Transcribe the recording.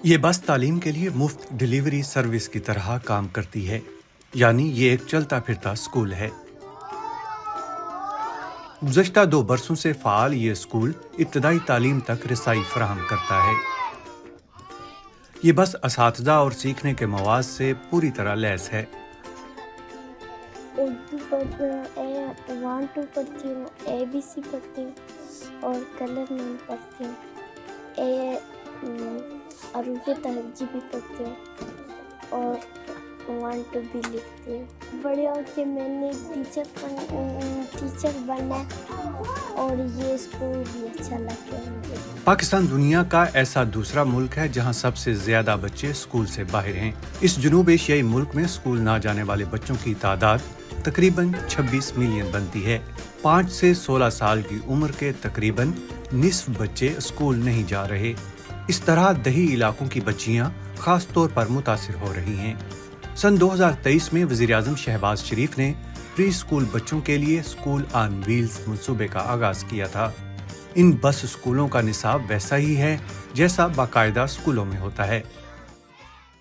یہ بس تعلیم کے لیے مفت ڈیلیوری سروس کی طرح کام کرتی ہے، یعنی یہ ایک چلتا پھرتا اسکول ہے۔ گزشتہ 2 برسوں سے فعال یہ اسکول ابتدائی تعلیم تک رسائی فراہم کرتا ہے۔ یہ بس اساتذہ اور سیکھنے کے مواد سے پوری طرح لیس ہے۔ اردو پڑھتی ہوں، 1 2 پڑھتی ہوں، ABC پڑھتی ہوں اور کلر نیم پڑھتی ہوں، حروف تہجی بھی پڑھتی ہوں اور 1 2 بھی لکھتی ہوں۔ بڑے ہو کے میں نے ٹیچر بنا اور یہ اسکول بھی اچھا لگا مجھے۔ پاکستان دنیا کا ایسا دوسرا ملک ہے جہاں سب سے زیادہ بچے اسکول سے باہر ہیں۔ اس جنوب ایشیائی ملک میں اسکول نہ جانے والے بچوں کی تعداد تقریباً 26 ملین بنتی ہے۔ 5 سے 16 سال کی عمر کے تقریباً نصف بچے اسکول نہیں جا رہے۔ اس طرح دیہی علاقوں کی بچیاں خاص طور پر متاثر ہو رہی ہیں۔ سن 2023 میں وزیر اعظم شہباز شریف نے پری اسکول بچوں کے لیے اسکول آن ویلز منصوبے کا آغاز کیا تھا۔ ان بس اسکولوں کا نصاب ویسا ہی ہے جیسا باقاعدہ اسکولوں میں ہوتا ہے۔